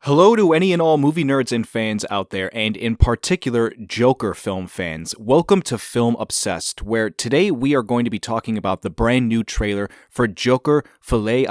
Hello to any and all movie nerds and fans out there, and in particular, Joker film fans. Welcome to Film Obsessed, where today we are going to be talking about the brand new trailer for Joker Folie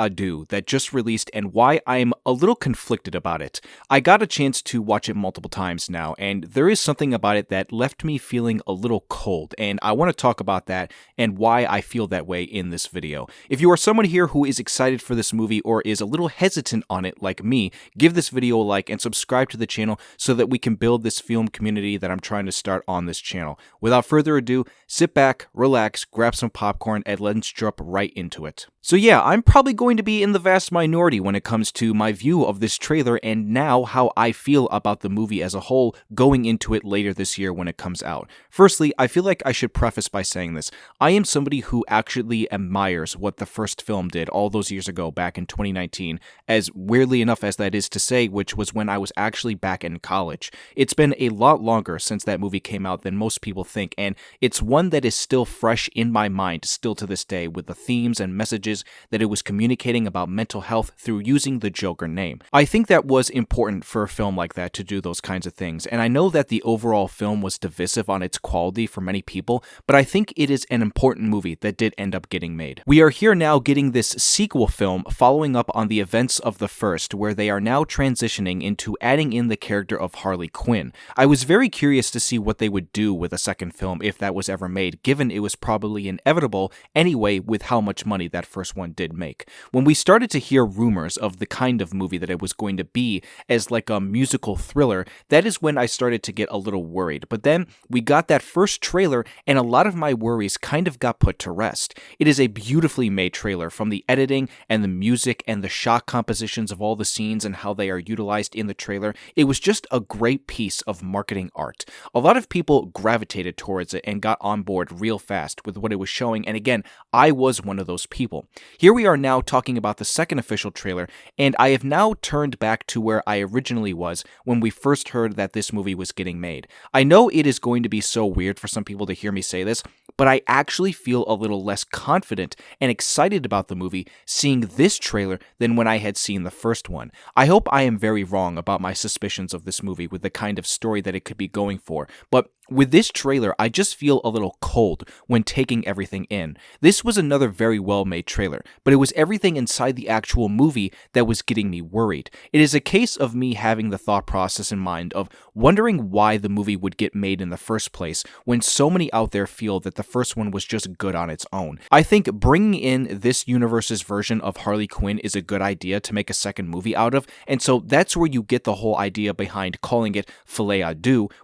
that just released and why I'm a little conflicted about it. I got a chance to watch it multiple times now, and there is something about it that left me feeling a little cold, and I want to talk about that and why I feel that way in this video. If you are someone here who is excited for this movie or is a little hesitant on it like me, give this video a like and subscribe to the channel so that we can build this film community that I'm trying to start on this channel. Without further ado, sit back, relax, grab some popcorn, and let's jump right into it. So yeah, I'm probably going to be in the vast minority when it comes to my view of this trailer and now how I feel about the movie as a whole going into it later this year when it comes out. Firstly, I feel like I should preface by saying this. I am somebody who actually admires what the first film did all those years ago back in 2019, as weirdly enough as that is to say, which was when I was actually back in college. It's been a lot longer since that movie came out than most people think, and it's one that is still fresh in my mind still to this day with the themes and messages that it was communicating about mental health through using the Joker name. I think that was important for a film like that to do those kinds of things, and I know that the overall film was divisive on its quality for many people, but I think it is an important movie that did end up getting made. We are here now getting this sequel film following up on the events of the first, where they are now transitioning into adding in the character of Harley Quinn. I was very curious to see what they would do with a second film if that was ever made, given it was probably inevitable anyway with how much money that first one did make. When we started to hear rumors of the kind of movie that it was going to be as like a musical thriller, that is when I started to get a little worried. But then we got that first trailer and a lot of my worries kind of got put to rest. It is a beautifully made trailer, from the editing and the music and the shot compositions of all the scenes and how they are utilized in the trailer. It was just a great piece of marketing art. A lot of people gravitated towards it and got on board real fast with what it was showing, and again, I was one of those people. Here we are now talking about the second official trailer, and I have now turned back to where I originally was when we first heard that this movie was getting made. I know it is going to be so weird for some people to hear me say this, but I actually feel a little less confident and excited about the movie seeing this trailer than when I had seen the first one. I hope I am very wrong about my suspicions of this movie with the kind of story that it could be going for, but with this trailer, I just feel a little cold when taking everything in. This was another very well-made trailer, but it was everything inside the actual movie that was getting me worried. It is a case of me having the thought process in mind of wondering why the movie would get made in the first place when so many out there feel that the first one was just good on its own. I think bringing in this universe's version of Harley Quinn is a good idea to make a second movie out of, and so that's where you get the whole idea behind calling it Folie,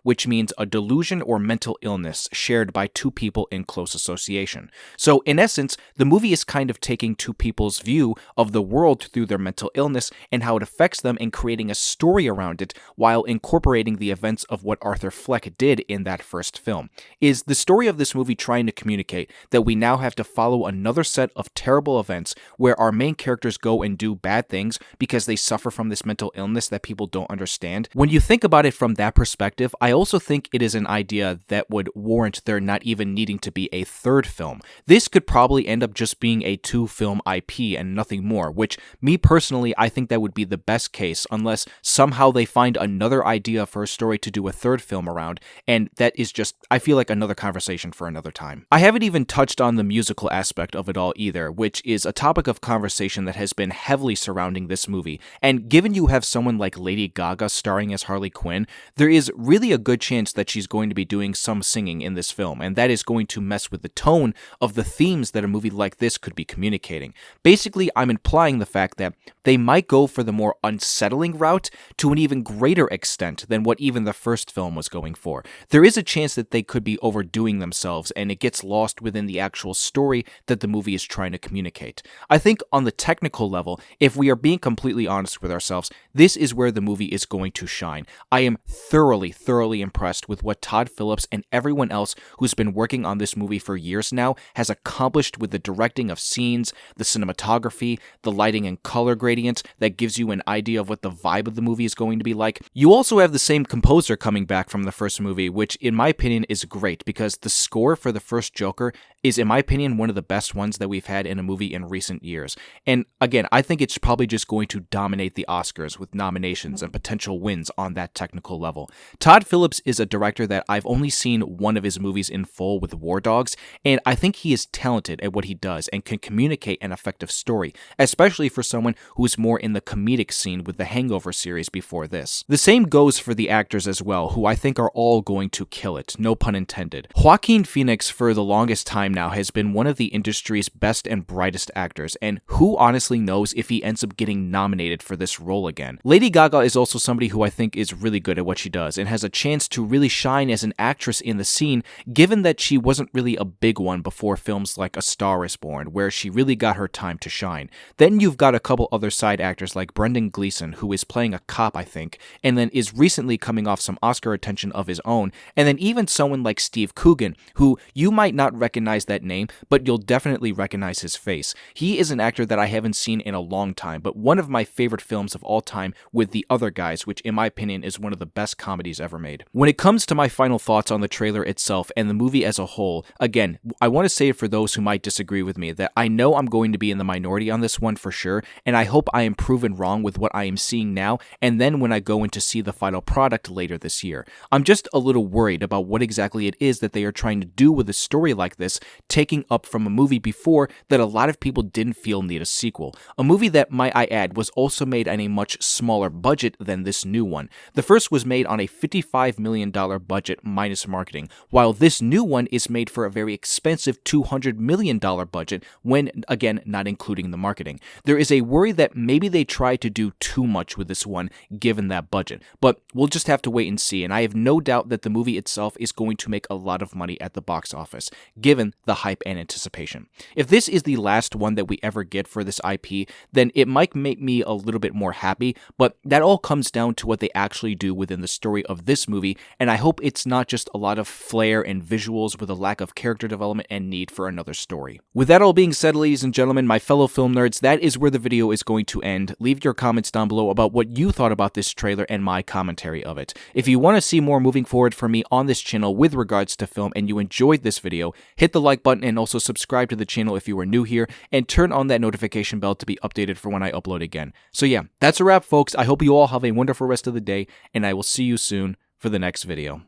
which means a delusion or mental illness shared by two people in close association. So in essence, the movie is kind of taking two people's view of the world through their mental illness and how it affects them and creating a story around it while incorporating the events of what Arthur Fleck did in that first film. Is the story of this movie trying to communicate that we now have to follow another set of terrible events where our main characters go and do bad things because they suffer from this mental illness that people don't understand? When you think about it from that perspective, I also think it is an idea that would warrant there not even needing to be a third film. This could probably end up just being a two-film IP and nothing more, which, me personally, I think that would be the best case unless somehow they find another idea for a story to do a third film around, and that is just, I feel like, another conversation for another time. I haven't even touched on the musical aspect of it all either, which is a topic of conversation that has been heavily surrounding this movie, and given you have someone like Lady Gaga starring as Harley Quinn, there is really a good chance that she's going to be doing some singing in this film, and that is going to mess with the tone of the themes that a movie like this could be communicating. Basically, I'm implying the fact that they might go for the more unsettling route to an even greater extent than what even the first film was going for. There is a chance that they could be overdoing themselves and it gets lost within the actual story that the movie is trying to communicate. I think on the technical level, if we are being completely honest with ourselves, this is where the movie is going to shine. I am thoroughly impressed with what Todd Todd Phillips and everyone else who's been working on this movie for years now has accomplished with the directing of scenes, the cinematography, the lighting and color gradient that gives you an idea of what the vibe of the movie is going to be like. You also have the same composer coming back from the first movie, which in my opinion is great because the score for the first Joker is, in my opinion, one of the best ones that we've had in a movie in recent years. And again, I think it's probably just going to dominate the Oscars with nominations and potential wins on that technical level. Todd Phillips is a director that I've only seen one of his movies in full with War Dogs, and I think he is talented at what he does and can communicate an effective story, especially for someone who is more in the comedic scene with the Hangover series before this. The same goes for the actors as well, who I think are all going to kill it, no pun intended. Joaquin Phoenix for the longest time now has been one of the industry's best and brightest actors, and who honestly knows if he ends up getting nominated for this role again. Lady Gaga is also somebody who I think is really good at what she does and has a chance to really shine as an actress in the scene, given that she wasn't really a big one before films like A Star is Born, where she really got her time to shine. Then you've got a couple other side actors like Brendan Gleeson, who is playing a cop, I think, and then is recently coming off some Oscar attention of his own, and then even someone like Steve Coogan, who you might not recognize that name, but you'll definitely recognize his face. He is an actor that I haven't seen in a long time, but one of my favorite films of all time with The Other Guys, which in my opinion is one of the best comedies ever made. When it comes to my final thoughts on the trailer itself and the movie as a whole, again, I want to say it for those who might disagree with me that I know I'm going to be in the minority on this one for sure, and I hope I am proven wrong with what I am seeing now, and then when I go in to see the final product later this year. I'm just a little worried about what exactly it is that they are trying to do with a story like this, taking up from a movie before that a lot of people didn't feel need a sequel. A movie that, might I add, was also made on a much smaller budget than this new one. The first was made on a $55 million budget minus marketing, while this new one is made for a very expensive $200 million budget when, again, not including the marketing. There is a worry that maybe they tried to do too much with this one given that budget, but we'll just have to wait and see, and I have no doubt that the movie itself is going to make a lot of money at the box office, given the hype and anticipation. If this is the last one that we ever get for this IP, then it might make me a little bit more happy, but that all comes down to what they actually do within the story of this movie, and I hope it's not just a lot of flair and visuals with a lack of character development and need for another story. With that all being said, ladies and gentlemen, my fellow film nerds, that is where the video is going to end. Leave your comments down below about what you thought about this trailer and my commentary of it. If you want to see more moving forward from me on this channel with regards to film and you enjoyed this video, hit the like button and also subscribe to the channel if you are new here, and turn on that notification bell to be updated for when I upload again. So yeah, that's a wrap, folks. I hope you all have a wonderful rest of the day, and I will see you soon for the next video.